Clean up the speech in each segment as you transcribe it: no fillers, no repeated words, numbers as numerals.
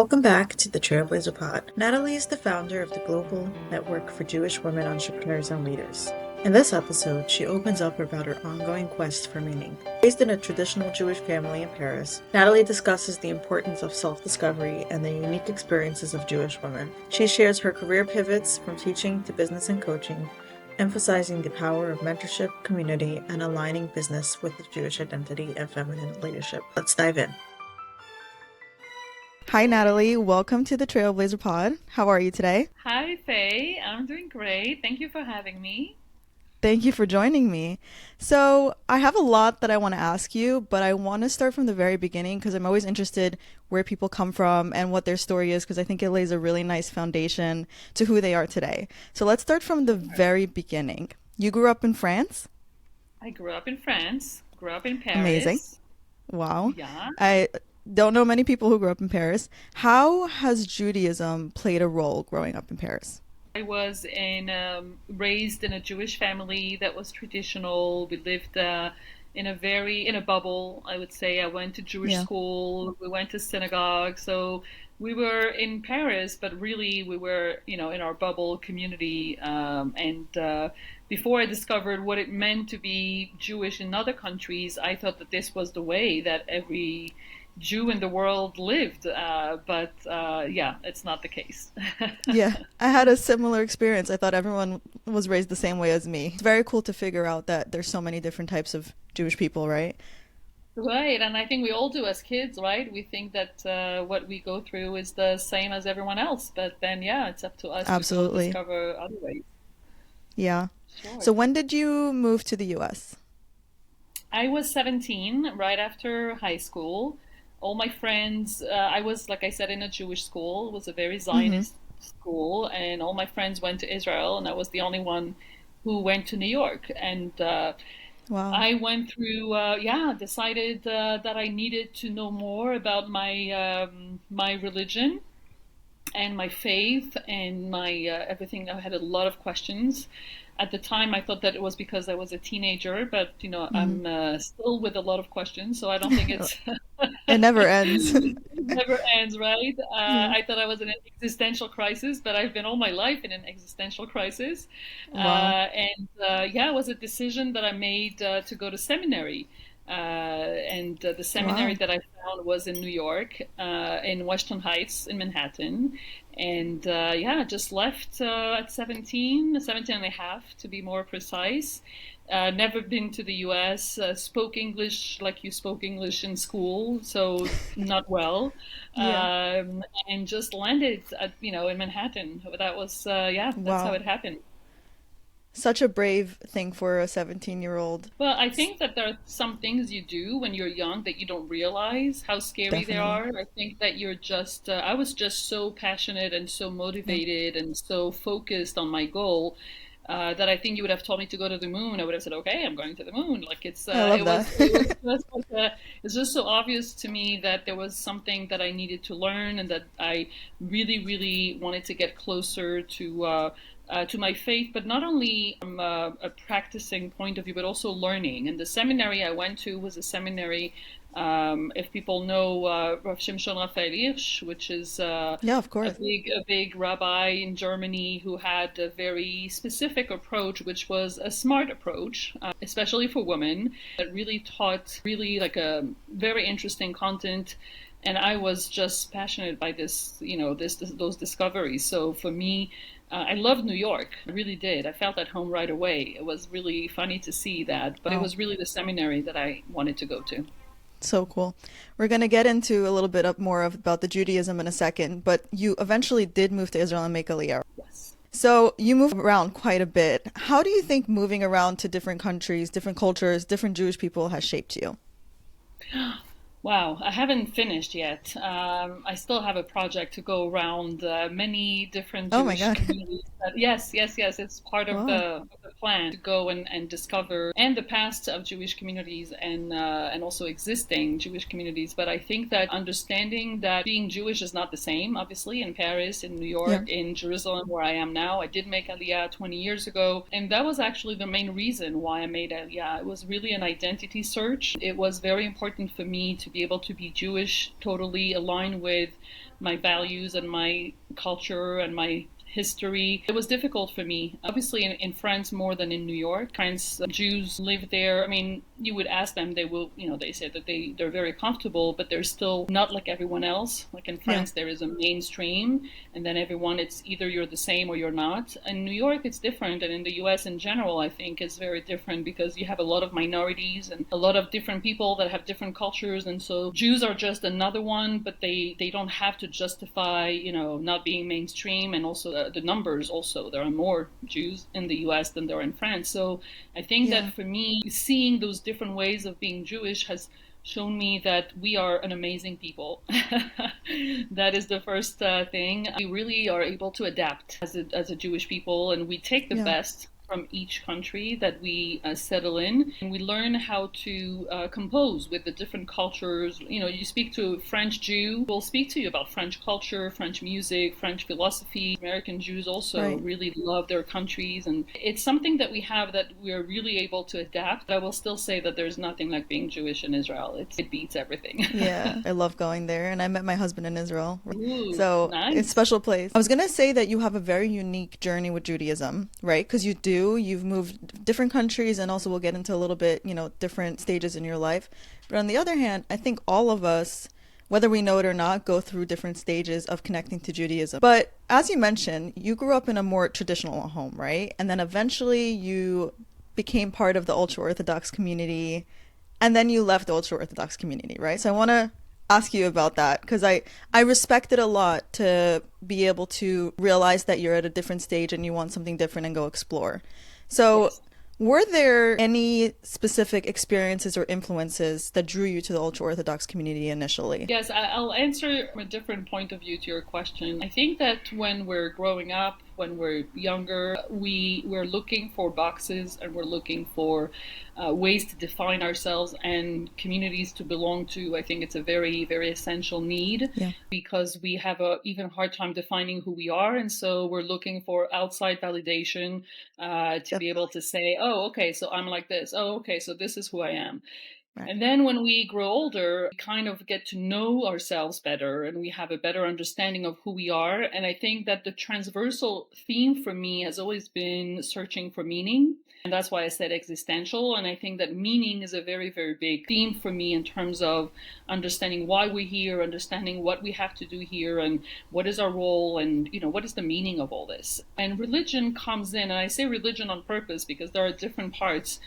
Welcome back to the TrailBLAZER Pod. Nathalie is the founder of the Global Network for Jewish Women Entrepreneurs and Leaders. In this episode, she opens up about her ongoing quest for meaning. Raised in a traditional Jewish family in Paris, Nathalie discusses the importance of self-discovery and the unique experiences of Jewish women. She shares her career pivots from teaching to business and coaching, emphasizing the power of mentorship, community, and aligning business with the Jewish identity and feminine leadership. Let's dive in. Hi, Nathalie. Welcome to the TrailBLAZER Pod. How are you today? Hi, Faye. I'm doing great. Thank you for having me. Thank you for joining me. So, I have a lot that I want to ask you, but I want to start from the very beginning because I'm always interested where people come from and what their story is because I think it lays a really nice foundation to who they are today. So, let's start from the very beginning. You grew up in France? I grew up in France, grew up in Amazing. Paris. Wow. Yeah, I don't know many people who grew up in Paris. How has Judaism played a role growing up in Paris? I was raised in a Jewish family that was traditional. We lived in a bubble, I would say. I went to Jewish Yeah. school. We went to synagogue. So we were in Paris, but really we were, in our bubble community. And before I discovered what it meant to be Jewish in other countries, I thought that this was the way that every Jew in the world lived. But yeah, it's not the case. Yeah, I had a similar experience. I thought everyone was raised the same way as me. It's very cool to figure out that there's so many different types of Jewish people, right? Right, and I think we all do as kids, right? We think that what we go through is the same as everyone else, but then, yeah, it's up to us to go Absolutely. discover other ways. Yeah. Sure. So when did you move to the US? I was 17 right after high school. All my friends, I was, like I said, in a Jewish school. It was a very Mm-hmm. Zionist school, and all my friends went to Israel, and I was the only one who went to New York. And Wow. I went through, yeah, decided that I needed to know more about my religion and my faith and my everything. I had a lot of questions. At the time, I thought that it was because I was a teenager, but Mm-hmm. I'm still with a lot of questions, so I don't think it's It never ends. it never ends, right? Yeah. I thought I was in an existential crisis, but I've been all my life in an existential crisis. Wow. And yeah, it was a decision that I made to go to seminary. And the seminary Wow. that I found was in New York, in Western Heights in Manhattan. And yeah, I just left at 17 and a half to be more precise. Never been to the US, spoke English like you spoke English in school, so not well. Yeah. And just landed in Manhattan. That was, yeah, that's how Wow. it happened. Such a brave thing for a 17-year-old. Well, I think that there are some things you do when you're young that you don't realize how scary they Definitely. are. I think that I was just so passionate and so Yeah. motivated and so focused on my goal that I think you would have told me to go to the moon. I would have said, okay, I'm going to the moon. Like I love it was that. just it's just so obvious to me that there was something that I needed to learn and that I really, really wanted to get closer to my faith, but not only from a practicing point of view, but also learning. And the seminary I went to was a seminary, if people know Rav Shimshon Raphael Hirsch, which is Yeah, of course. a big rabbi in Germany who had a very specific approach, which was a smart approach, especially for women, that really taught really like a very interesting content. And I was just passionate by those discoveries. So for me, I loved New York. I really did. I felt at home right away. It was really funny to see that, but it Wow. was really the seminary that I wanted to go to. So cool. We're going to get into a little bit up more about the Judaism in a second, but you eventually did move to Israel and make Aliyah. Yes. So you move around quite a bit. How do you think moving around to different countries, different cultures, different Jewish people has shaped you? Wow, I haven't finished yet. I still have a project to go around many different Oh my Jewish God. communities. But yes, yes, yes, it's part Wow. of the plan to go and discover and the past of Jewish communities and also existing Jewish communities. But I think that understanding that being Jewish is not the same, obviously, in Paris, in New Yeah. York, in Jerusalem, where I am now. I did make Aliyah 20 years ago, and that was actually the main reason why I made Aliyah. It was really an identity search. It was very important for me to be able to be Jewish, totally aligned with my values and my culture and my history. It was difficult for me. Obviously, in France more than in New York. France, Jews live there. I mean, you would ask them, they will, they say that they're very comfortable, but they're still not like everyone else. Like in Yeah. France, there is a mainstream, and then everyone, it's either you're the same or you're not. In New York, it's different. And in the US in general, I think it's very different because you have a lot of minorities and a lot of different people that have different cultures. And so Jews are just another one, but they don't have to justify, not being mainstream. And also the numbers also, there are more Jews in the US than there are in France. So I think Yeah. that for me, seeing those different ways of being Jewish has shown me that we are an amazing people. That is the first thing. We really are able to adapt as a Jewish people, and we take the Yeah. best from each country that we settle in. And we learn how to compose with the different cultures. You speak to a French Jew, will speak to you about French culture, French music, French philosophy. American Jews also Right. really love their countries. And it's something that we have that we're really able to adapt. But I will still say that there's nothing like being Jewish in Israel. It beats everything. Yeah, I love going there, and I met my husband in Israel. Ooh, So it's a nice. special place. I was gonna say that you have a very unique journey with Judaism, right? Because you've moved different countries, and also we'll get into a little bit, different stages in your life. But on the other hand, I think all of us, whether we know it or not, go through different stages of connecting to Judaism. But as you mentioned, you grew up in a more traditional home, right? And then eventually you became part of the ultra Orthodox community, and then you left the ultra Orthodox community, right? So I want to ask you about that because I respect it a lot to be able to realize that you're at a different stage and you want something different and go explore. So Yes. were there any specific experiences or influences that drew you to the ultra Orthodox community initially? Yes, I'll answer from a different point of view to your question. I think that when we're growing up, when we're younger, we're looking for boxes and we're looking for ways to define ourselves and communities to belong to. I think it's a very, very essential need Yeah. because we have a even hard time defining who we are, and so we're looking for outside validation to be able Definitely. to say, "Oh, okay, so I'm like this. Oh, okay, so this is who I am." Right. And then when we grow older, we kind of get to know ourselves better and we have a better understanding of who we are. And I think that the transversal theme for me has always been searching for meaning. And that's why I said existential. And I think that meaning is a very, very big theme for me in terms of understanding why we're here, understanding what we have to do here, and what is our role, and what is the meaning of all this. And religion comes in, and I say religion on purpose because there are different parts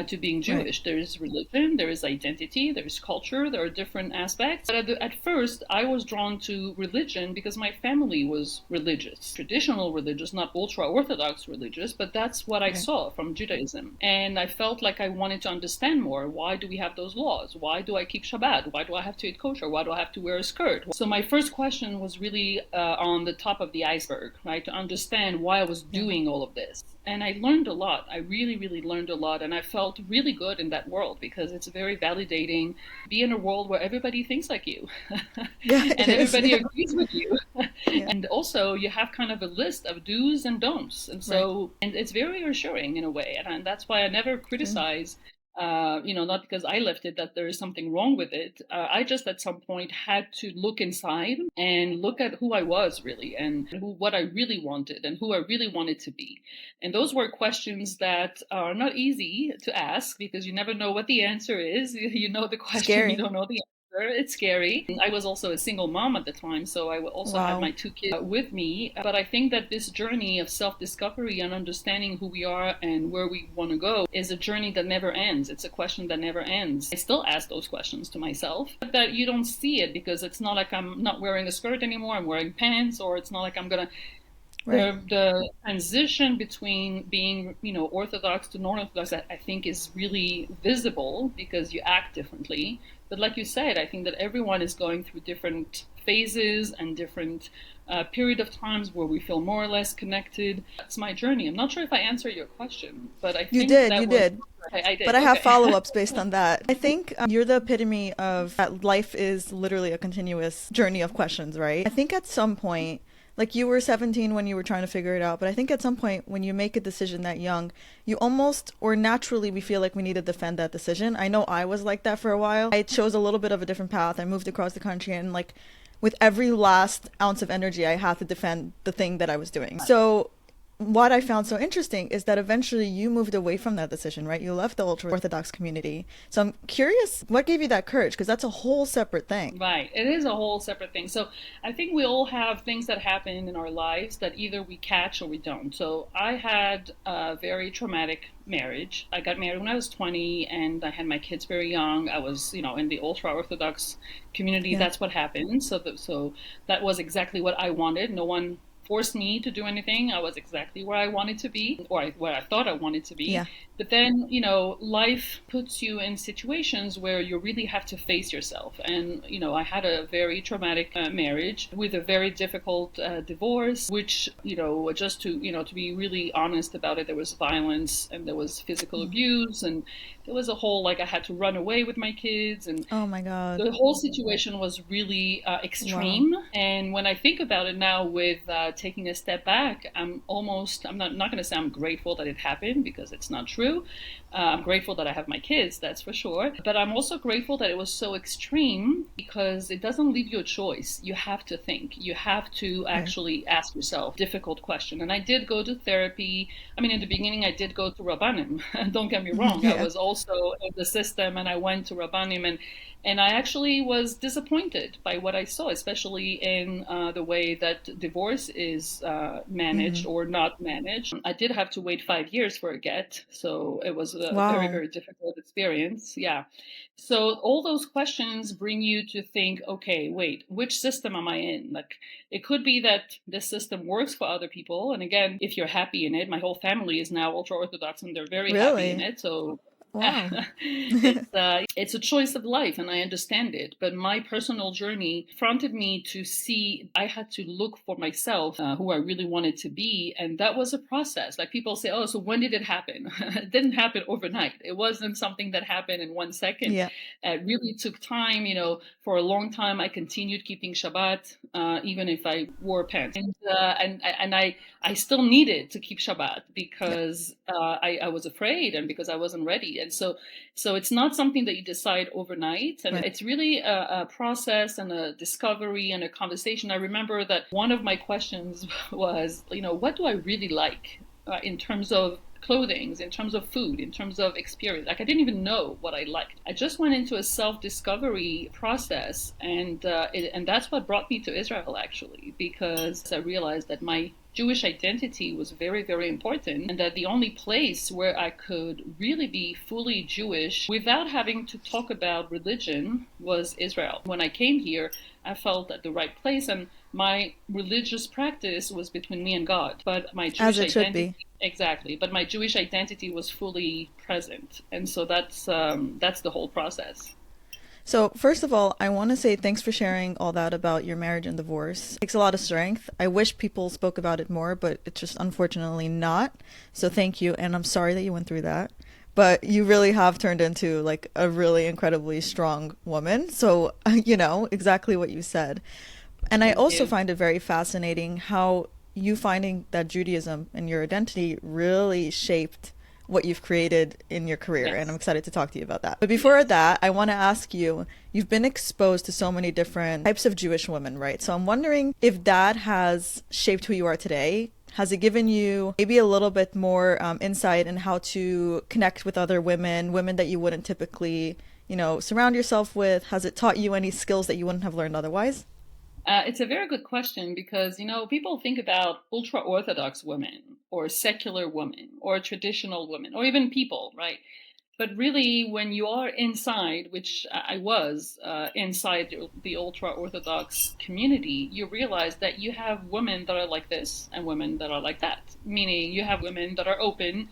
to being Right. Jewish. There is religion, there is identity, there is culture, there are different aspects. But at first, I was drawn to religion because my family was religious, traditional religious, not ultra Orthodox religious, but that's what I Right. saw from Judaism. And I felt like I wanted to understand more. Why do we have those laws? Why do I keep Shabbat? Why do I have to eat kosher? Why do I have to wear a skirt? So my first question was really on the top of the iceberg, right? To understand why I was Yeah. doing all of this. And I learned a lot. I really, really learned a lot. And I felt really good in that world because it's very validating to be in a world where everybody thinks like you Yeah, it and is. everybody agrees with you. Yeah. And also, you have kind of a list of do's and don'ts. And Right. so, and it's very reassuring in a way. And that's why I never Good. criticize. Not because I left it that there is something wrong with it. I just at some point had to look inside and look at who I was really and what I really wanted and who I really wanted to be. And those were questions that are not easy to ask because you never know what the answer is. You know the question, you Scary. don't know the answer. It's scary. I was also a single mom at the time, so I also had Wow. my two kids with me. But I think that this journey of self discovery and understanding who we are and where we want to go is a journey that never ends. It's a question that never ends. I still ask those questions to myself, but that you don't see it because it's not like I'm not wearing a skirt anymore, I'm wearing pants, or it's not like I'm going to Right. the transition between being Orthodox to non-Orthodox I think is really visible because you act differently, but like you said, I think that everyone is going through different phases and different period of times where we feel more or less connected. That's my journey. I'm not sure if I answered your question, but I You think did. You that was did. I But did. I have Okay. follow-ups based on that. I think you're the epitome of that life is literally a continuous journey of questions, right? I think at some point, like you were 17 when you were trying to figure it out, but I think at some point when you make a decision that young, you almost, or naturally, we feel like we need to defend that decision. I know I was like that for a while. I chose a little bit of a different path. I moved across the country and like with every last ounce of energy I had to defend the thing that I was doing. So what I found so interesting is that eventually you moved away from that decision, right? You left the ultra Orthodox community. So I'm curious, what gave you that courage? Because that's a whole separate thing. Right. It is a whole separate thing. So I think we all have things that happen in our lives that either we catch or we don't. So I had a very traumatic marriage. I got married when I was 20 and I had my kids very young. I was, in the ultra Orthodox community. Yeah. That's what happened. So that was exactly what I wanted. No one forced me to do anything. I was exactly where I wanted to be, or where I thought I wanted to be. Yeah. But then, life puts you in situations where you really have to face yourself. And, I had a very traumatic marriage with a very difficult divorce, which, just to be really honest about it, there was violence and there was physical abuse and there was a whole, like I had to run away with my kids and Oh my God. the whole situation was really Wow. extreme. And when I think about it now with taking a step back, I'm not going to say I'm grateful that it happened because it's not true. I'm grateful that I have my kids, that's for sure. But I'm also grateful that it was so extreme because it doesn't leave you a choice. You have to think. You have to Right. actually ask yourself difficult question. And I did go to therapy. I mean, in the beginning, I did go to Rabbanim. Don't get me wrong. I Yeah. was also in the system and I went to Rabbanim and I actually was disappointed by what I saw, especially in the way that divorce is managed or not managed. I did have to wait 5 years for a get, so it was a very, Wow. very difficult experience. Yeah. So all those questions bring you to think, okay, wait, which system am I in? Like, it could be that this system works for other people. And again, if you're happy in it, my whole family is now ultra Orthodox and they're very happy in Really? it. So Wow. it's a choice of life, and I understand it. But my personal journey fronted me to see I had to look for myself, who I really wanted to be, and that was a process. Like people say, "Oh, so when did it happen?" It didn't happen overnight. It wasn't something that happened in 1 second. Yeah. It really took time. For a long time, I continued keeping Shabbat, even if I wore pants, and I still needed to keep Shabbat Yeah. because I was afraid and because I wasn't ready. And so it's not something that you decide overnight. And Right. it's really a process and a discovery and a conversation. I remember that one of my questions was, what do I really like in terms of clothing, in terms of food, in terms of experience. Like I didn't even know what I liked. I just went into a self-discovery process, and that's what brought me to Israel actually, because I realized that my Jewish identity was very, very important, and that the only place where I could really be fully Jewish without having to talk about religion was Israel. When I came here, I felt at the right place, and my religious practice was between me and God, but my As Jewish it should identity, be. exactly, but my Jewish identity was fully present, and so that's the whole process. So, first of all, I want to say thanks for sharing all that about your marriage and divorce. It takes a lot of strength. I wish people spoke about it more, but it's just unfortunately not. So, thank you. And I'm sorry that you went through that. But you really have turned into like a really incredibly strong woman. So, exactly what you said. And I Thank also you. find it very fascinating how you finding that Judaism and your identity really shaped what you've created in your career. And I'm Yes. excited to talk to you about that. But before Yes. that, I want to ask you, you've been exposed to so many different types of Jewish women, right? So I'm wondering if that has shaped who you are today. Has it given you maybe a little bit more insight in how to connect with other women, women that you wouldn't typically, surround yourself with? Has it taught you any skills that you wouldn't have learned otherwise? It's a very good question because, people think about ultra Orthodox women or secular women or traditional women or even people, right? But really, when you are inside, which I was inside the ultra Orthodox community, you realize that you have women that are like this and women that are like that. Meaning, you have women that are open,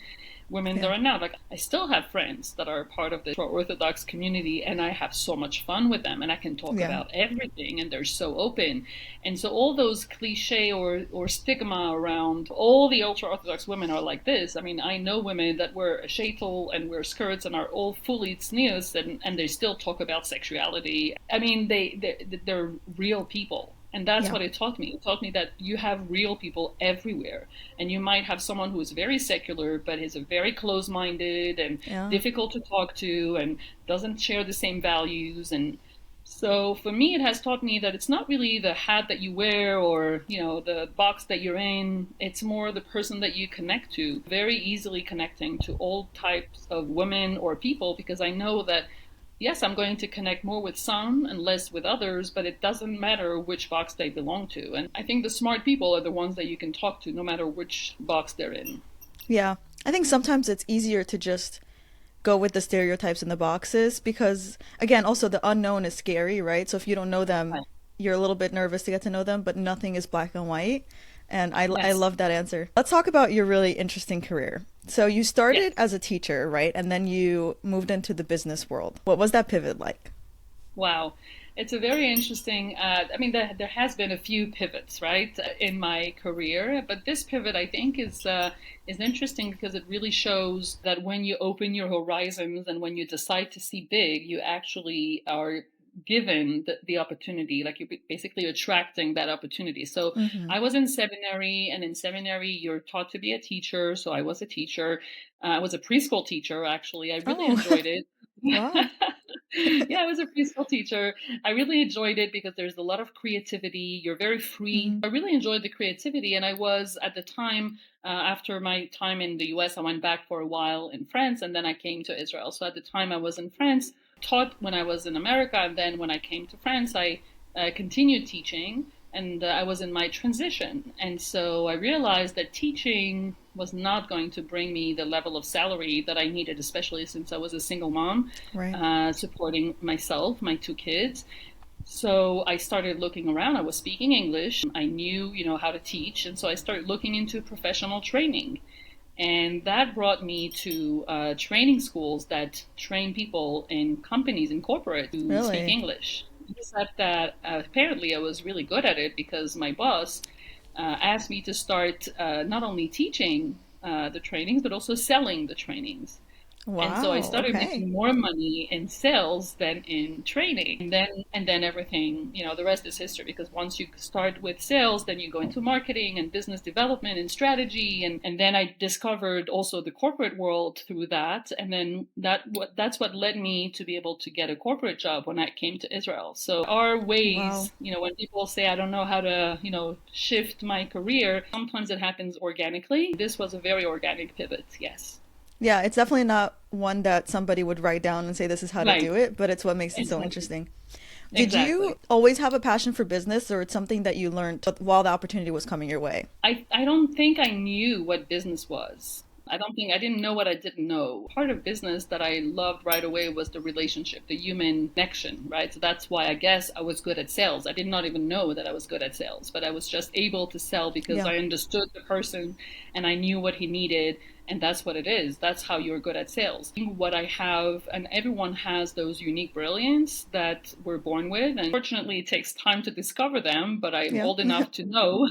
women that Yeah. are not. Like, I still have friends that are part of the Orthodox community, and I have so much fun with them, and I can talk Yeah. about everything, and they're so open. And so, all those cliche or stigma around all the ultra Orthodox women are like this. I mean, I know women that wear a sheitel and wear skirts and are all fully tznius, and they still talk about sexuality. I mean, they're real people. And that's Yeah. what it taught me. It taught me that you have real people everywhere. And you might have someone who is very secular, but is a very close minded and Yeah. difficult to talk to and doesn't share the same values. And So for me, it has taught me that it's not really the hat that you wear or, the box that you're in. It's more the person that you connect to, very easily connecting to all types of women or people, because I know that, yes, I'm going to connect more with some and less with others, but it doesn't matter which box they belong to. And I think the smart people are the ones that you can talk to no matter which box they're in. Yeah. I think sometimes it's easier to just go with the stereotypes and the boxes because, again, also the unknown is scary, right? So if you don't know them, Right. you're a little bit nervous to get to know them, but nothing is black and white. And I Yes. love that answer. Let's talk about your really interesting career. So you Yes. started as a teacher, right? And then you moved into the business world. What was that pivot like? Wow. It's a very interesting, there has been a few pivots, right, in my career, but this pivot I think is interesting because it really shows that when you open your horizons and when you decide to see big, you actually are given the opportunity, like you're basically attracting that opportunity. So Mm-hmm. I was in seminary, and in seminary you're taught to be a teacher. So I was a teacher. I was a preschool teacher, actually. I really Oh, enjoyed it. wow. Yeah, I was a preschool teacher. I really enjoyed it because there's a lot of creativity. You're very free. Mm-hmm. I really enjoyed the creativity. And I was at the time, after my time in the US, I went back for a while in France and then I came to Israel. So at the time I was in France, taught when I was in America. And then when I came to France, I continued teaching and I was in my transition. And so I realized that teaching was not going to bring me the level of salary that I needed, especially since I was a single mom, Right. supporting myself, my two kids. So I started looking around. I was speaking English. I knew, how to teach. And so I started looking into professional training. And that brought me to training schools that train people in companies, in corporate, to speak Really? English. Except that apparently I was really good at it because my boss asked me to start not only teaching the trainings, but also selling the trainings. And so I Wow. started Okay. making more money in sales than in training. And then everything, the rest is history because once you start with sales, then you go into marketing and business development and strategy. And then I discovered also the corporate world through that. And then that's what led me to be able to get a corporate job when I came to Israel. So our Wow. ways, when people say I don't know how to, shift my career, sometimes it happens organically. This was a very organic pivot, yes. Yeah, it's definitely not one that somebody would write down and say this is how to Right. do it, but it's what makes it so Exactly. interesting. Did Exactly. you always have a passion for business, or it's something that you learned while the opportunity was coming your way? I don't think I knew what business was. I didn't know what I didn't know. Part of business that I loved right away was the relationship, the human connection, right? So that's why I guess I was good at sales. I did not even know that I was good at sales, but I was just able to sell because Yeah. I understood the person and I knew what he needed. And that's what it is. That's how you're good at sales. What I have, and everyone has those unique brilliance that we're born with. And fortunately, it takes time to discover them, but I'm Yeah. old enough to know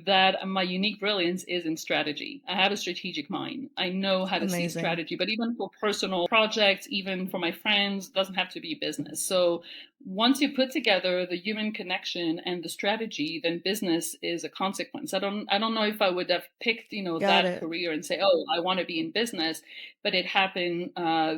that my unique brilliance is in strategy. I have a strategic mind. I know how to see Amazing. strategy, but even for personal projects, even for my friends, doesn't have to be business. So once you put together the human connection and the strategy, then business is a consequence. I don't know if I would have picked, Got that it. career and say, oh, I want to be in business, but it happened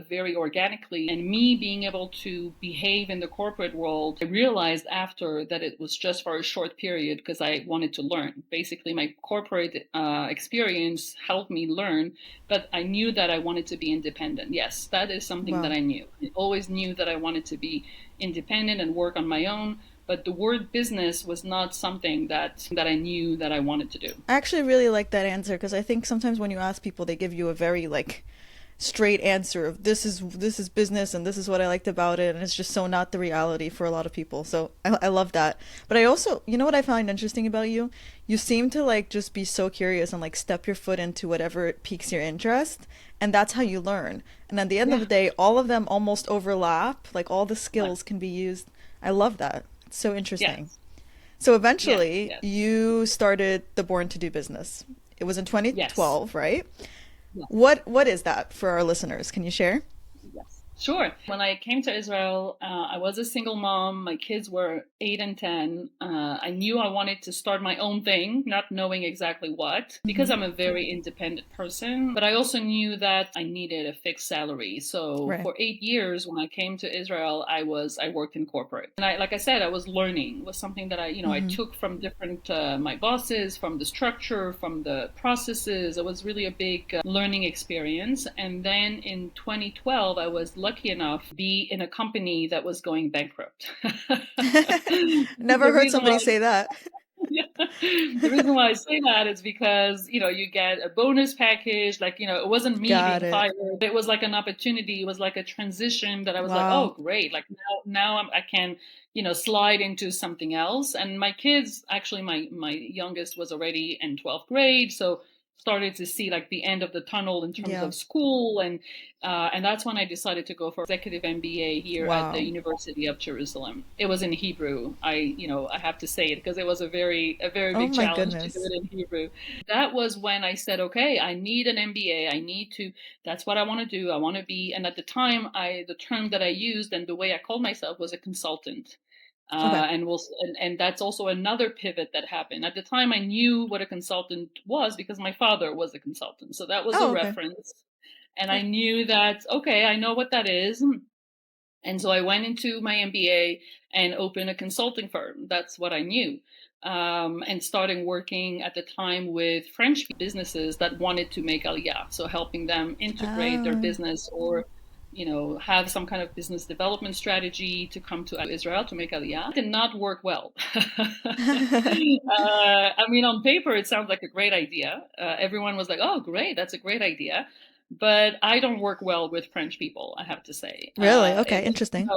very organically. And me being able to behave in the corporate world, I realized after that it was just for a short period because I wanted to learn. Basically, my corporate experience helped me learn, but I knew that I wanted to be independent. Yes, that is something that Wow. I knew. I always knew that I wanted to be independent and work on my own. But the word business was not something that I knew that I wanted to do. I actually really like that answer because I think sometimes when you ask people, they give you a very like straight answer of this is business and this is what I liked about it, and it's just so not the reality for a lot of people. So I love that. But I also, you know what I find interesting about you? You seem to like just be so curious and like step your foot into whatever piques your interest, and that's how you learn. And at the end of Yeah. the day, all of them almost overlap. Like all the Right. skills can be used. I love that. It's so interesting. Yes. So Yes. eventually, Yes. you started the Born to Do business. It was in Yes. 2012, right? Yes. What is that for our listeners? Can you share? Yes. Sure. When I came to Israel, I was a single mom. My kids were 8 and 10. I knew I wanted to start my own thing, not knowing exactly what, because Hmm. I'm a very independent person. But I also knew that I needed a fixed salary. So Right. for 8 years, when I came to Israel, I worked in corporate, and like I said, I was learning. It was something that I Hmm. took from different my bosses, from the structure, from the processes. It was really a big learning experience. And then in 2012, I was lucky enough to be in a company that was going bankrupt. Never The heard reason why somebody say that. yeah. The reason why I say that is because, you get a bonus package. Like, it wasn't me Got being it. fired. It was like an opportunity. It was like a transition that I was like, oh, Wow. great. Like now I can, slide into something else. And my kids, actually, my youngest was already in 12th grade. So started to see like the end of the tunnel in terms Yeah. of school. And that's when I decided to go for executive MBA here at the Wow. University of Jerusalem. It was in Hebrew. I have to say it because it was a very Oh big my challenge to do goodness. it in Hebrew. That was when I said, okay, I need an MBA. I need to. That's what I want to do. I want to be. And at the time, the term that I used and the way I called myself was a consultant. Okay. And that's also another pivot that happened. At the time, I knew what a consultant was because my father was a consultant, so that was a Oh, okay. reference. And I Okay. knew that, okay, I know what that is. And so I went into my MBA and opened a consulting firm. That's what I knew. And starting working at the time with French businesses that wanted to make Aliyah. So helping them integrate their Oh, business or, have some kind of business development strategy to come to Israel to make Aliyah. It did not work well. I mean, on paper, it sounds like a great idea. Everyone was like, oh, great, that's a great idea. But I don't work well with French people, I have to say. really? Okay. Interesting.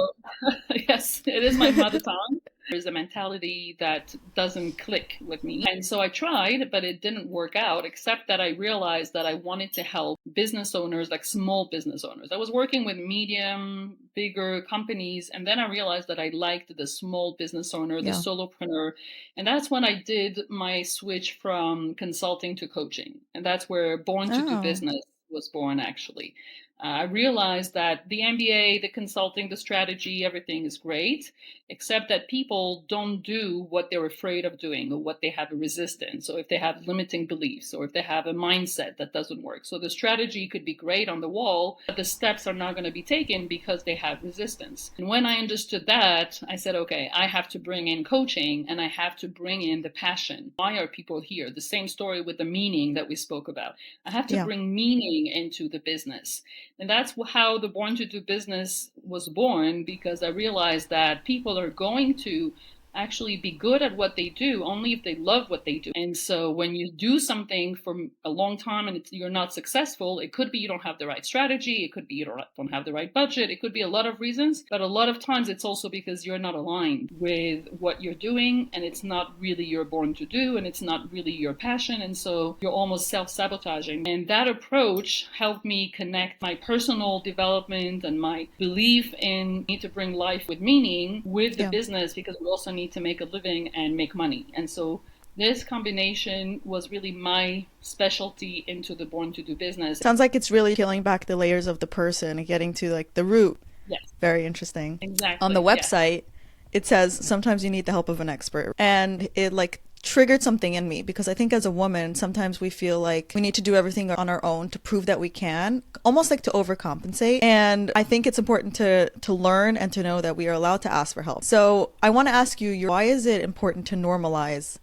Yes, it is my mother tongue. There's a mentality that doesn't click with me. And so I tried, but it didn't work out, except that I realized that I wanted to help business owners, like small business owners. I was working with medium, bigger companies, and then I realized that I liked the small business owner, the Yeah. solopreneur. And that's when I did my switch from consulting to coaching. And that's where Born to Do Oh, Business was born, actually. I realized that the MBA, the consulting, the strategy, everything is great, except that people don't do what they're afraid of doing or what they have a resistance, or if they have limiting beliefs, or if they have a mindset that doesn't work. So the strategy could be great on the wall, but the steps are not going to be taken because they have resistance. And when I understood that, I said, okay, I have to bring in coaching and I have to bring in the passion. Why are people here? The same story with the meaning that we spoke about. I have to yeah. bring meaning into the business. And that's how the Born to Do Business was born, because I realized that people are going to actually be good at what they do only if they love what they do. And so when you do something for a long time and you're not successful, it could be you don't have the right strategy, it could be you don't have the right budget, it could be a lot of reasons, but a lot of times it's also because you're not aligned with what you're doing and it's not really your born to do and it's not really your passion, and so you're almost self-sabotaging. And that approach helped me connect my personal development and my belief in need to bring life with meaning with the Yeah. business, because we also need to make a living and make money. And so this combination was really my specialty into the Born to Do Business. Sounds like it's really peeling back the layers of the person and getting to like the root. Yes, Very interesting. On the exactly. Yes. website, it says sometimes you need the help of an expert. And it like triggered something in me because I think as a woman, sometimes we feel like we need to do everything on our own to prove that we can, almost like to overcompensate. And I think it's important to learn and to know that we are allowed to ask for help. So I want to ask you, why is it important to normalize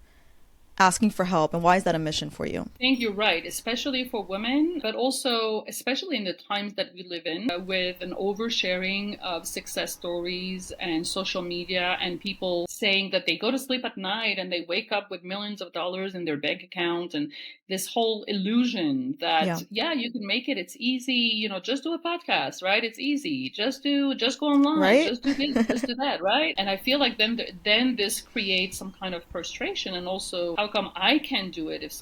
asking for help, and why is that a mission for you? I think you're right, especially for women, but also especially in the times that we live in, with an oversharing of success stories and social media and people saying that they go to sleep at night and they wake up with millions of dollars in their bank account, and this whole illusion that, Yeah. yeah, you can make it. It's easy, just do a podcast, right? It's easy. Just go online, Right? just do this, just do that, right? And I feel like then this creates some kind of frustration, and also how come I can do it if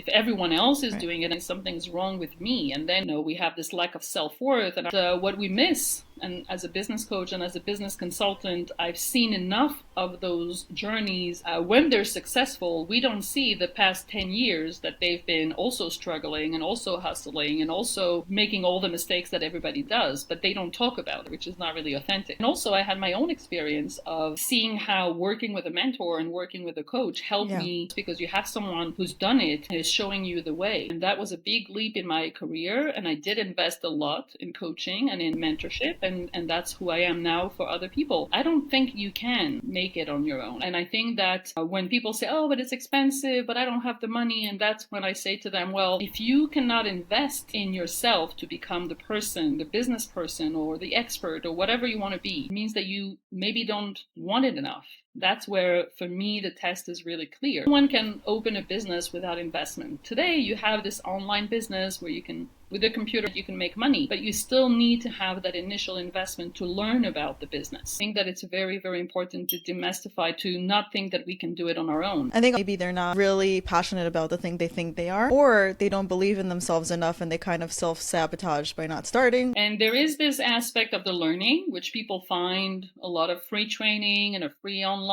everyone else is Right. doing it, and something's wrong with me? And then we have this lack of self-worth, and what we miss And as a business coach and as a business consultant, I've seen enough of those journeys. When they're successful, we don't see the past 10 years that they've been also struggling and also hustling and also making all the mistakes that everybody does, but they don't talk about it, which is not really authentic. And also I had my own experience of seeing how working with a mentor and working with a coach helped me, because you have someone who's done it and is showing you the way. And that was a big leap in my career. And I did invest a lot in coaching and in mentorship. And that's who I am now for other people. I don't think you can make it on your own. And I think that when people say, oh, but it's expensive, but I don't have the money. And that's when I say to them, well, if you cannot invest in yourself to become the person, the business person or the expert or whatever you want to be, it means that you maybe don't want it enough. That's where, for me, the test is really clear. No one can open a business without investment. Today, you have this online business where you can, with a computer, you can make money, but you still need to have that initial investment to learn about the business. I think that it's very, very important to demystify, to not think that we can do it on our own. I think maybe they're not really passionate about the thing they think they are, or they don't believe in themselves enough and they kind of self-sabotage by not starting. And there is this aspect of the learning, which people find a lot of free training and a free online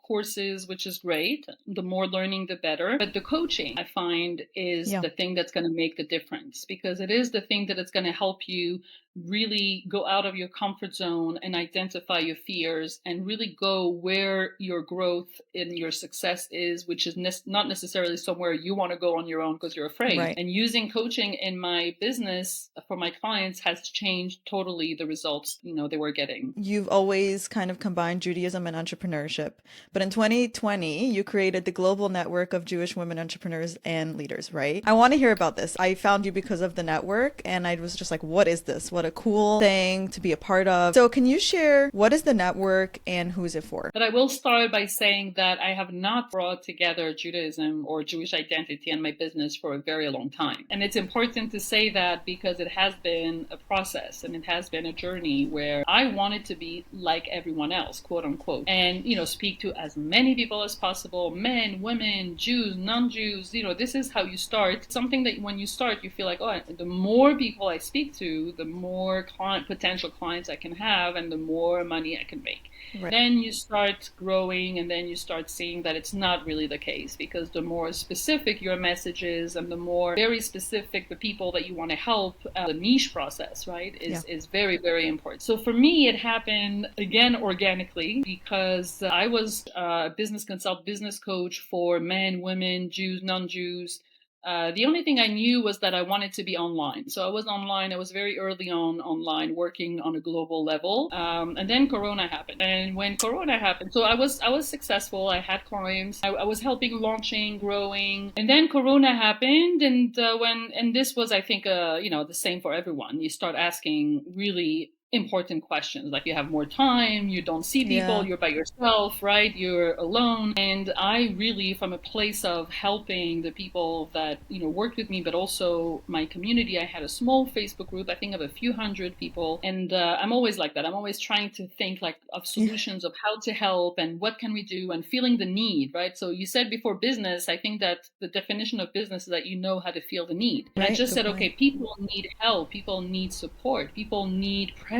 courses, which is great. The more learning, the better. But the coaching, I find, is the thing that's going to make the difference, because it is the thing that is going to help you really go out of your comfort zone and identify your fears and really go where your growth and your success is, which is not necessarily somewhere you want to go on your own because you're afraid. Right. And using coaching in my business for my clients has changed totally the results, they were getting. You've always kind of combined Judaism and entrepreneurship. But in 2020, you created the global network of Jewish women entrepreneurs and leaders, right? I want to hear about this. I found you because of the network and I was just like, what is this? What a cool thing to be a part of. So can you share what is the network and who is it for? But I will start by saying that I have not brought together Judaism or Jewish identity in my business for a very long time. And it's important to say that because it has been a process and it has been a journey where I wanted to be like everyone else, quote unquote, and, speak to as many people as possible, men, women, Jews, non-Jews. This is how you start. Something that when you start, you feel like, oh, the more people I speak to, the more potential clients I can have and the more money I can make. Right. Then you start growing and then you start seeing that it's not really the case, because the more specific your message is and the more very specific the people that you want to help, the niche process, right, is very, very important. So for me, it happened again organically because I was a business coach for men, women, Jews, non-Jews. The only thing I knew was that I wanted to be online. So I was online. I was very early on online, working on a global level. And then Corona happened. And when Corona happened, so I was successful. I had clients. I was helping, launching, growing. And then Corona happened. And this was, I think, the same for everyone. You start asking really important questions, like you have more time, you don't see people, you're by yourself, right? You're alone. And I really, from a place of helping the people that, worked with me, but also my community, I had a small Facebook group, I think of a few hundred people. And I'm always like that. I'm always trying to think of solutions of how to help and what can we do and feeling the need, right? So you said before business, I think that the definition of business is that you know how to feel the need. And I just said, okay, people need help, people need support, people need presence.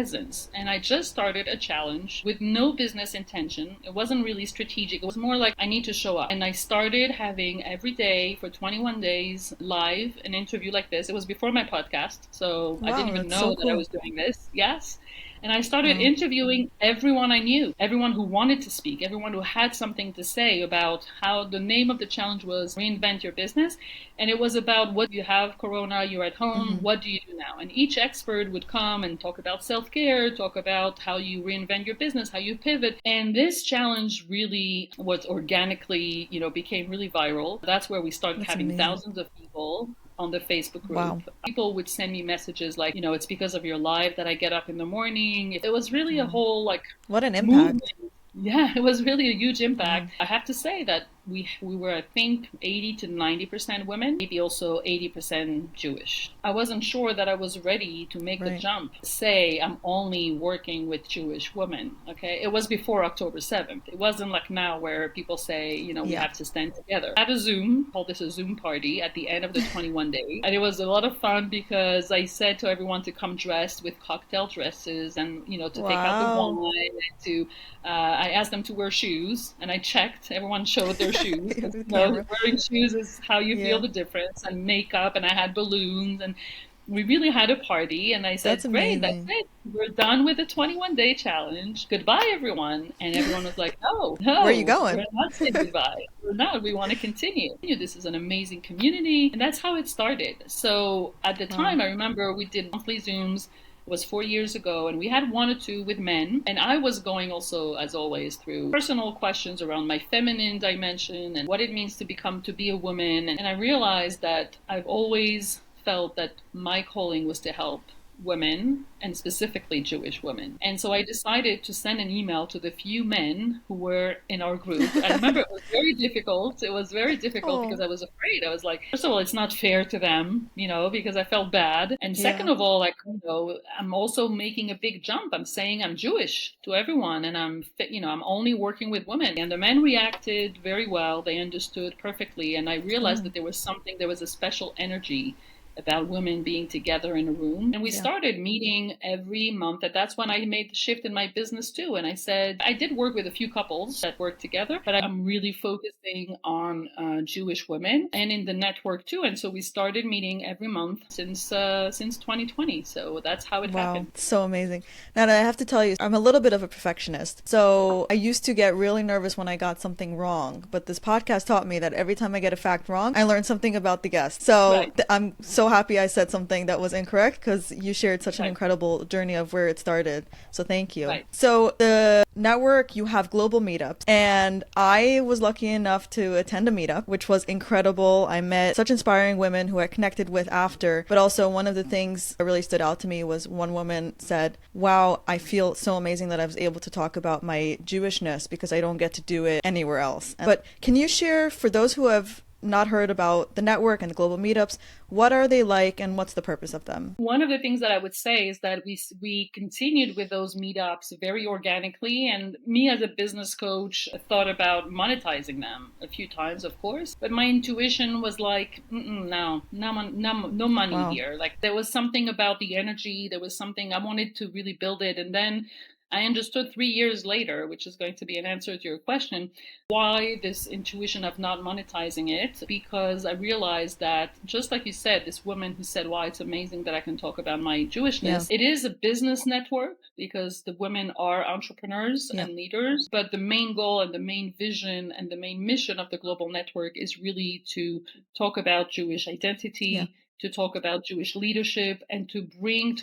And I just started a challenge with no business intention. It wasn't really strategic. It was more like I need to show up. And I started having every day for 21 days live an interview like this. It was before my podcast, so I didn't even know that I was doing this. Yes. And I started interviewing everyone I knew, everyone who wanted to speak, everyone who had something to say about how the name of the challenge was Reinvent Your Business. And it was about what you have Corona, you're at home, what do you do now? And each expert would come and talk about self-care, talk about how you reinvent your business, how you pivot. And this challenge really was organically, became really viral. That's where we started having thousands of people on the Facebook group. Wow. People would send me messages like, it's because of your live that I get up in the morning. It was really a whole what an impact. Movement. Yeah, it was really a huge impact. I have to say that we were, I think, 80 to 90% women, maybe also 80% Jewish. I wasn't sure that I was ready to make the Right. jump, say I'm only working with Jewish women. Okay, it was before October 7th. It wasn't like now where people say, we Yeah. have to stand together. I had a Zoom, called this a Zoom party at the end of the 21 days, and it was a lot of fun because I said to everyone to come dressed with cocktail dresses and to take out the Wow. wine and to I asked them to wear shoes, and I checked. Everyone showed their shoes. The camera. Wearing shoes is how you feel Yeah. the difference, and makeup, and I had balloons, and we really had a party. And I That's said, "Great, that's amazing. it. We're done with the 21-day challenge. Goodbye, everyone." And everyone was like, "No, Where are you no, we're going? not saying goodbye. We're not. We want to continue. This is an amazing community," and that's how it started. So at the Wow. time, I remember we did monthly Zooms. It was 4 years ago, and we had one or two with men. And I was going also, as always, through personal questions around my feminine dimension and what it means to be a woman. And I realized that I've always felt that my calling was to help women, and specifically Jewish women. And so I decided to send an email to the few men who were in our group. I remember it was very difficult. It was very difficult Oh. because I was afraid. I was like, first of all, it's not fair to them, because I felt bad. And second Yeah. of all, I'm also making a big jump. I'm saying I'm Jewish to everyone, and I'm only working with women. And the men reacted very well. They understood perfectly. And I realized Oh. that there was a special energy about women being together in a room. And we Yeah. started meeting every month. And that's when I made the shift in my business too. And I said, I did work with a few couples that work together, but I'm really focusing on Jewish women and in the network too. And so we started meeting every month since 2020. So that's how it Wow, happened. so amazing. Now, I have to tell you, I'm a little bit of a perfectionist. So I used to get really nervous when I got something wrong. But this podcast taught me that every time I get a fact wrong, I learn something about the guest. So Right. I'm so happy I said something that was incorrect because you shared such an Right. incredible journey of where it started. So thank you. Right. So the network, you have global meetups. And I was lucky enough to attend a meetup, which was incredible. I met such inspiring women who I connected with after. But also one of the things that really stood out to me was one woman said, "Wow, I feel so amazing that I was able to talk about my Jewishness because I don't get to do it anywhere else." But can you share, for those who have not heard about the network and the global meetups, what are they like and what's the purpose of them? One of the things that I would say is that we continued with those meetups very organically, and me as a business coach thought about monetizing them a few times, of course. But my intuition was like, no money Wow. here. Like there was something about the energy. There was something I wanted to really build it, and then I understood 3 years later, which is going to be an answer to your question, why this intuition of not monetizing it. Because I realized that, just like you said, this woman who said, "Wow, it's amazing that I can talk about my Jewishness." Yeah. It is a business network because the women are entrepreneurs Yeah. and leaders. But the main goal and the main vision and the main mission of the global network is really to talk about Jewish identity. Yeah. To talk about Jewish leadership and to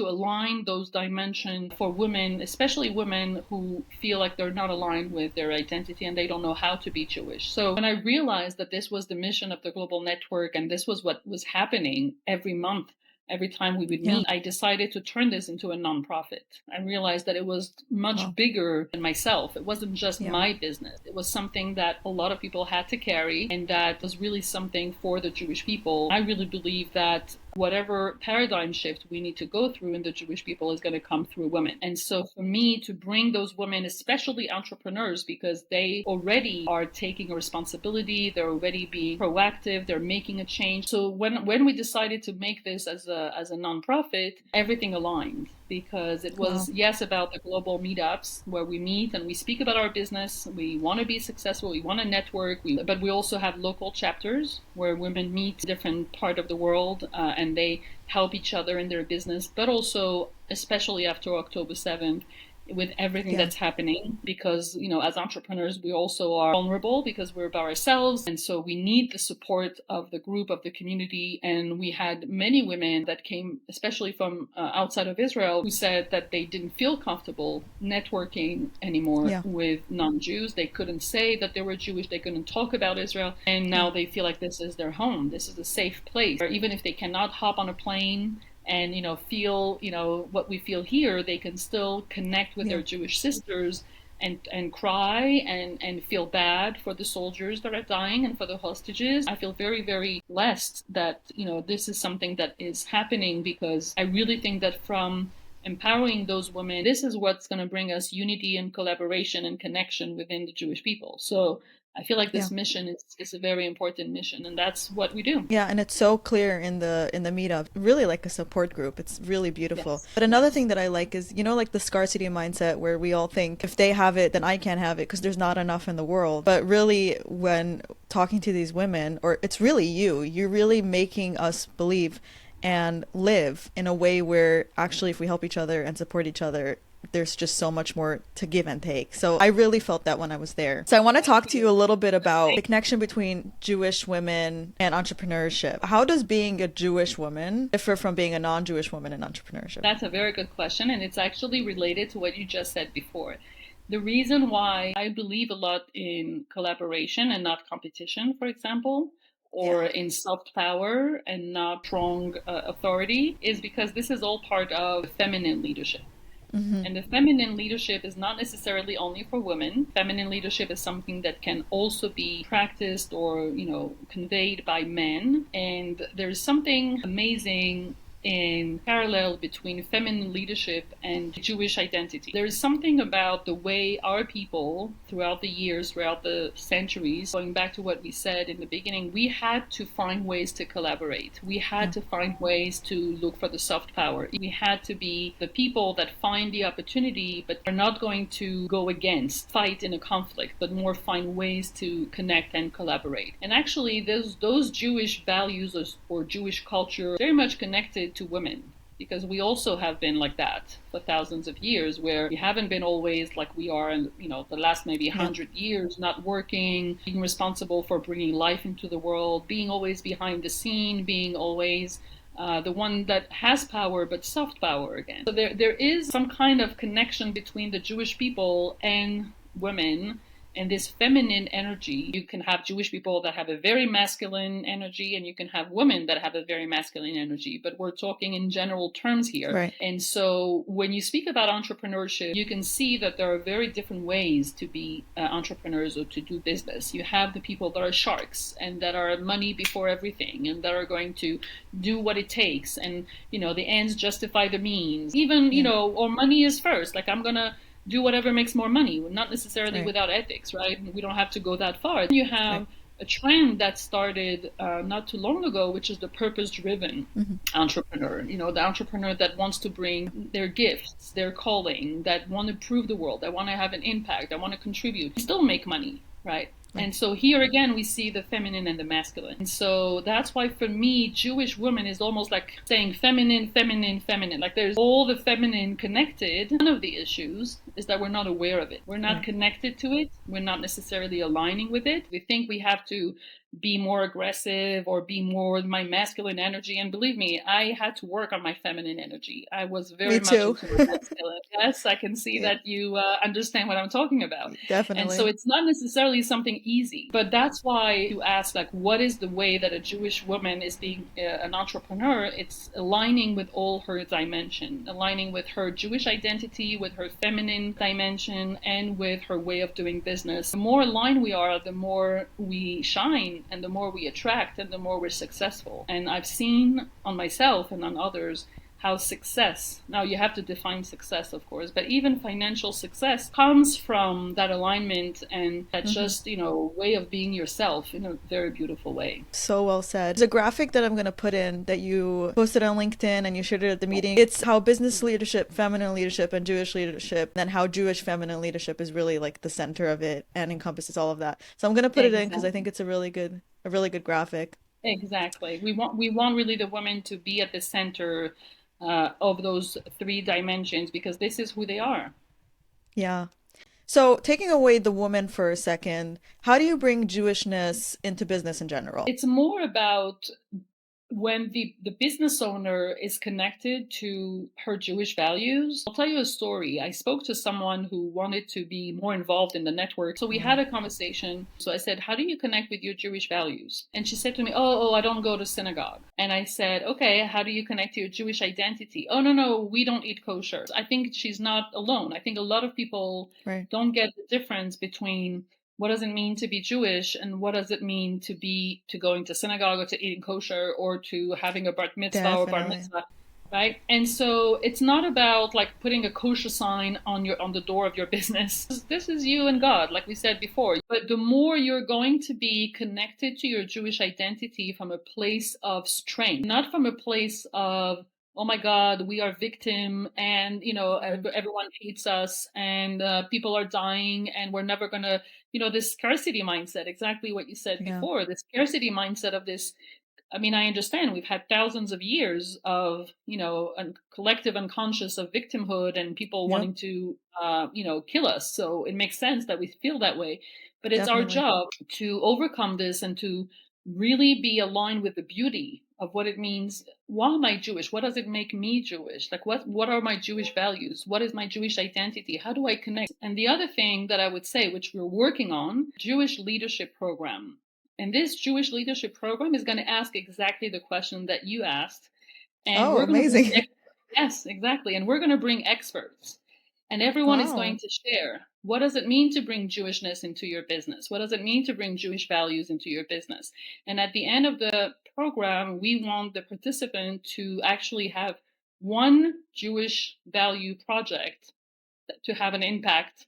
align those dimensions for women, especially women who feel like they're not aligned with their identity and they don't know how to be Jewish. So when I realized that this was the mission of the global network and this was what was happening every month, every time we would Yeah. meet, I decided to turn this into a nonprofit. I realized that it was much Wow. bigger than myself. It wasn't just Yeah. my business. It was something that a lot of people had to carry, and that was really something for the Jewish people. I really believe that whatever paradigm shift we need to go through in the Jewish people is going to come through women. And so for me to bring those women, especially entrepreneurs, because they already are taking a responsibility, they're already being proactive, they're making a change. So when we decided to make this as a nonprofit, everything aligned, because it was, yes, about the global meetups where we meet and we speak about our business. We want to be successful. We want to network. But we also have local chapters where women meet different part of the world and they help each other in their business. But also, especially after October 7th, with everything that's happening, because as entrepreneurs we also are vulnerable because we're by ourselves, and so we need the support of the group, of the community. And we had many women that came, especially from outside of Israel, who said that they didn't feel comfortable networking anymore with non-Jews. They couldn't say that they were Jewish, they couldn't talk about Israel, and now they feel like this is their home, this is a safe place, or even if they cannot hop on a plane and feel what we feel here, they can still connect with their Jewish sisters and cry and feel bad for the soldiers that are dying and for the hostages. I feel very, very blessed that, this is something that is happening, because I really think that from empowering those women, this is what's going to bring us unity and collaboration and connection within the Jewish people. So I feel like Yeah. this mission is a very important mission, and that's what we do. Yeah, and it's so clear in the meetup. Really like a support group. It's really beautiful. Yes, But another yes. thing that I like is, like the scarcity mindset where we all think if they have it, then I can't have it because there's not enough in the world. But really, when talking to these women, or it's really you're really making us believe and live in a way where actually if we help each other and support each other, there's just so much more to give and take. So I really felt that when I was there. So I want to talk to you a little bit about the connection between Jewish women and entrepreneurship. How does being a Jewish woman differ from being a non-Jewish woman in entrepreneurship? That's a very good question, and it's actually related to what you just said before. The reason why I believe a lot in collaboration and not competition, for example, or Yeah. in soft power and not strong authority, is because this is all part of feminine leadership. Mm-hmm. And the feminine leadership is not necessarily only for women. Feminine leadership is something that can also be practiced or, conveyed by men. And there's something amazing in parallel between feminine leadership and Jewish identity. There is something about the way our people throughout the years, throughout the centuries, going back to what we said in the beginning, we had to find ways to collaborate. We had to find ways to look for the soft power. We had to be the people that find the opportunity, but are not going to go against, fight in a conflict, but more find ways to connect and collaborate. And actually, those Jewish values or Jewish culture very much connected to women, because we also have been like that for thousands of years, where we haven't been always like we are in the last maybe 100 years, not working, being responsible for bringing life into the world, being always behind the scene, being always the one that has power, but soft power again. So there is some kind of connection between the Jewish people and women and this feminine energy. You can have Jewish people that have a very masculine energy, and you can have women that have a very masculine energy, but we're talking in general terms here. Right. And so when you speak about entrepreneurship, you can see that there are very different ways to be entrepreneurs or to do business. You have the people that are sharks and that are money before everything and that are going to do what it takes, and the ends justify the means, even or money is first, like I'm gonna do whatever makes more money, not necessarily Right. without ethics, right? We don't have to go that far. You have a trend that started not too long ago, which is the purpose-driven entrepreneur. The entrepreneur that wants to bring their gifts, their calling, that want to prove the world, that want to have an impact, that want to contribute, still make money, right? And so here again, we see the feminine and the masculine. And so that's why for me, Jewish woman is almost like saying feminine, feminine, feminine. Like there's all the feminine connected. One of the issues is that we're not aware of it. We're not connected to it. We're not necessarily aligning with it. We think we have to be more aggressive or be more my masculine energy. And believe me, I had to work on my feminine energy. I was very much into my masculine. Yes, I can see that you understand what I'm talking about. Definitely. And so it's not necessarily something easy, but that's why you ask, like, what is the way that a Jewish woman is being an entrepreneur? It's aligning with all her dimension, aligning with her Jewish identity, with her feminine dimension, and with her way of doing business. The more aligned we are, the more we shine, and the more we attract, and the more we're successful. And I've seen on myself and on others how success, now you have to define success, of course, but even financial success comes from that alignment and that just, way of being yourself in a very beautiful way. So well said. There's a graphic that I'm going to put in that you posted on LinkedIn and you shared it at the meeting. It's how business leadership, feminine leadership, and Jewish leadership, and then how Jewish feminine leadership is really like the center of it and encompasses all of that. So I'm going to put it in because I think it's a really good graphic. Exactly. We want really the women to be at the center of those three dimensions, because this is who they are. Yeah. So taking away the woman for a second, how do you bring Jewishness into business in general? It's more about when the business owner is connected to her Jewish values. I'll tell you a story. I spoke to someone who wanted to be more involved in the network. So we had a conversation. So I said, how do you connect with your Jewish values? And she said to me, I don't go to synagogue. And I said, okay, how do you connect to your Jewish identity? Oh, no, we don't eat kosher. I think she's not alone. I think a lot of people don't get the difference between what does it mean to be Jewish and what does it mean to going to synagogue or to eating kosher or to having a bar mitzvah or bar mitzvah, right? And so it's not about like putting a kosher sign on the door of your business. This is you and God, like we said before. But the more you're going to be connected to your Jewish identity from a place of strength, not from a place of, oh my God, we are victim and, everyone hates us and people are dying and we're never going to, this scarcity mindset, exactly what you said before, the scarcity mindset of this. I mean, I understand we've had thousands of years of, a collective unconscious of victimhood and people wanting to, kill us. So it makes sense that we feel that way. But it's our job to overcome this and to really be aligned with the beauty of what it means. Why am I Jewish? What does it make me Jewish? Like what are my Jewish values? What is my Jewish identity? How do I connect? And the other thing that I would say, which we're working on, Jewish leadership program. And this Jewish leadership program is going to ask exactly the question that you asked. And we're going amazing. to yes, exactly. And we're going to bring experts. And everyone is going to share. What does it mean to bring Jewishness into your business? What does it mean to bring Jewish values into your business? And at the end of the program, we want the participant to actually have one Jewish value project to have an impact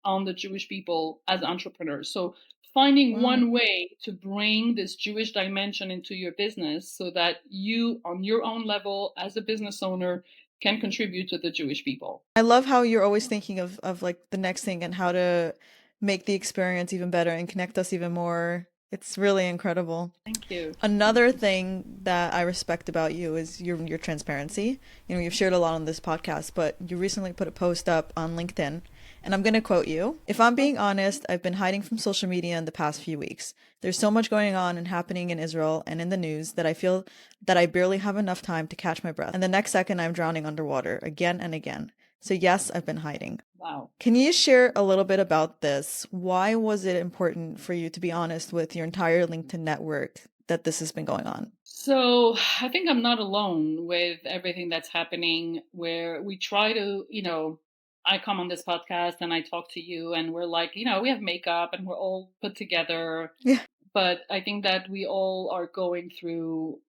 on the Jewish people as entrepreneurs. So finding one way to bring this Jewish dimension into your business so that you, on your own level as a business owner, can contribute to the Jewish people. I love how you're always thinking of like the next thing and how to make the experience even better and connect us even more. It's really incredible. Thank you. Another thing that I respect about you is your transparency. You've shared a lot on this podcast, but you recently put a post up on LinkedIn, and I'm going to quote you. If I'm being honest, I've been hiding from social media in the past few weeks. There's so much going on and happening in Israel and in the news that I feel that I barely have enough time to catch my breath. And the next second, I'm drowning underwater again and again. So yes, I've been hiding. Wow. Can you share a little bit about this? Why was it important for you to be honest with your entire LinkedIn network that this has been going on? So I think I'm not alone with everything that's happening where we try to, I come on this podcast and I talk to you and we're like, we have makeup and we're all put together. Yeah. But I think that we all are going through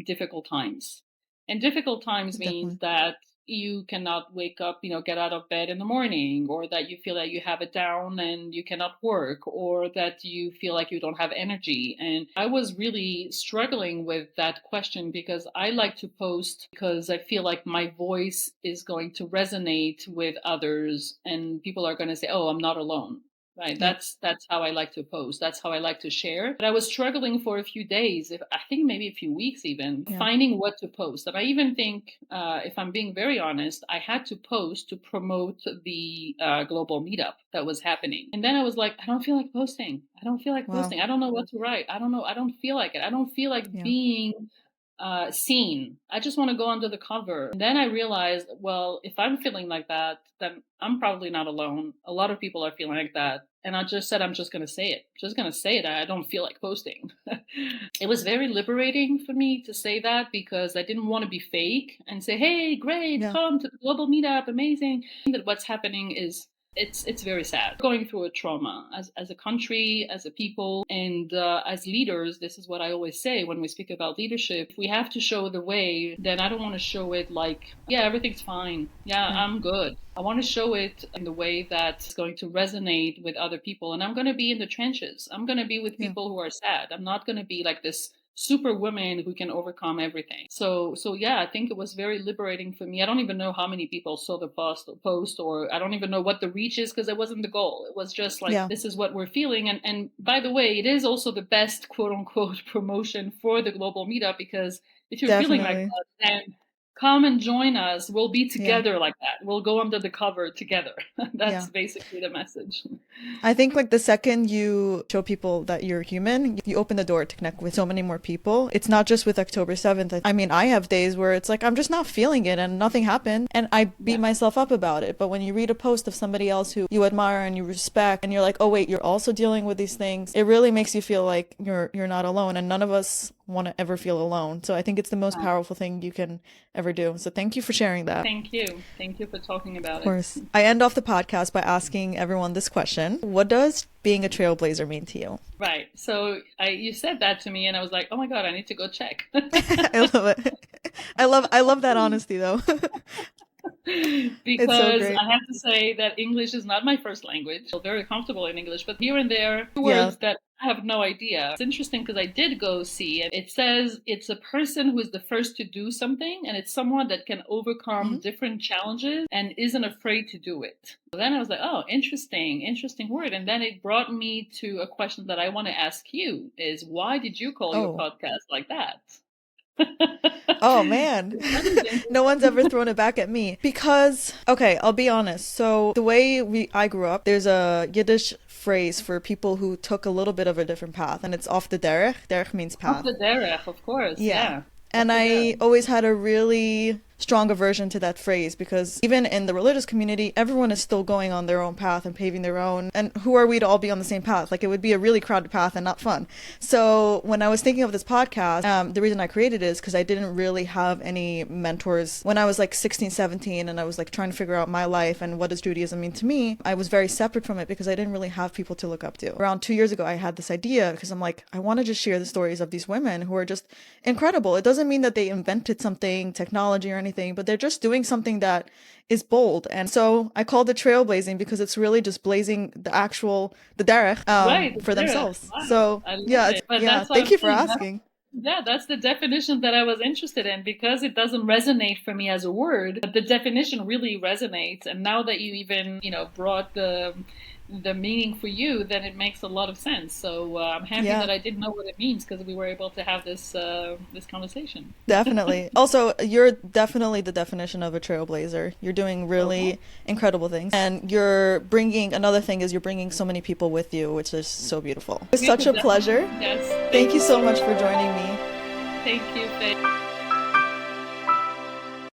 difficult times. And difficult times means that you cannot wake up, get out of bed in the morning, or that you feel that you have it down and you cannot work, or that you feel like you don't have energy. And I was really struggling with that question because I like to post because I feel like my voice is going to resonate with others and people are going to say, oh, I'm not alone. Right. That's how I like to post. That's how I like to share. But I was struggling for a few days, I think maybe a few weeks even, finding what to post. And I even think, if I'm being very honest, I had to post to promote the global meetup that was happening. And then I was like, I don't feel like posting. I don't feel like posting. I don't know what to write. I don't know. I don't feel like it. I don't feel like being seen. I just want to go under the cover. And then I realized, well, if I'm feeling like that, then I'm probably not alone. A lot of people are feeling like that. And I just said, I'm just going to say it. Just going to say it. I don't feel like posting. It was very liberating for me to say that because I didn't want to be fake and say, hey, great, come to the global meetup, amazing. That what's happening is it's very sad. Going through a trauma as a country, as a people, and as leaders. This is what I always say when we speak about leadership. If we have to show the way, then I don't want to show it like, yeah, everything's fine. Yeah, I'm good. I want to show it in the way that's going to resonate with other people. And I'm going to be in the trenches. I'm going to be with people who are sad. I'm not going to be like this superwoman who can overcome everything. So yeah, I think it was very liberating for me. I don't even know how many people saw the post, or I don't even know what the reach is because it wasn't the goal. It was just like, this is what we're feeling. And by the way, it is also the best quote unquote promotion for the global meetup, because if you're feeling like that, then come and join us. We'll be Yeah. together like that. We'll go under the cover together. That's Yeah. basically the message. I think like the second you show people that you're human, you open the door to connect with so many more people. It's not just with October 7th. I mean, I have days where it's like I'm just not feeling it and nothing happened and I beat myself up about it. But when you read a post of somebody else who you admire and you respect and you're like, oh wait, you're also dealing with these things, it really makes you feel like you're not alone, and none of us want to ever feel alone. So I think it's the most powerful thing you can ever do. So thank you for sharing that. Thank you. Thank you for talking about it. Of course. I end off the podcast by asking everyone this question. What does being a trailblazer mean to you? Right. So you said that to me and I was like, oh my God, I need to go check. I love it. I love that honesty though. Because so great. I have to say that English is not my first language. I'm very comfortable in English, but here and there, words that I have no idea. It's interesting because I did go see it. It says it's a person who is the first to do something, and it's someone that can overcome different challenges and isn't afraid to do it. So then I was like, oh, interesting word. And then it brought me to a question that I want to ask you is, why did you call your podcast like that? Oh man, no one's ever thrown it back at me because, okay, I'll be honest. So the way I grew up, there's a Yiddish phrase for people who took a little bit of a different path, and it's off the derech. Derech means path. Off the derech, of course. Yeah. And I always had a really strong aversion to that phrase because even in the religious community, everyone is still going on their own path and paving their own. And who are we to all be on the same path? Like, it would be a really crowded path and not fun. So when I was thinking of this podcast, the reason I created it is because I didn't really have any mentors. When I was like 16, 17, and I was like trying to figure out my life and what does Judaism mean to me, I was very separate from it because I didn't really have people to look up to. Around 2 years ago, I had this idea because I'm like, I want to just share the stories of these women who are just incredible. It doesn't mean that they invented something, technology or anything, but they're just doing something that is bold. And so I called it trailblazing because it's really just blazing the derech for themselves. Wow. So thank you for asking. Yeah, that's the definition that I was interested in because it doesn't resonate for me as a word, but the definition really resonates. And now that you even, brought the meaning for you, then it makes a lot of sense. So I'm happy that I didn't know what it means because we were able to have this this conversation. Definitely. Also, you're definitely the definition of a trailblazer. You're doing really incredible things, and you're bringing so many people with you, which is so beautiful. It's such a pleasure. Yes. Thank you so much for joining me. Thank you.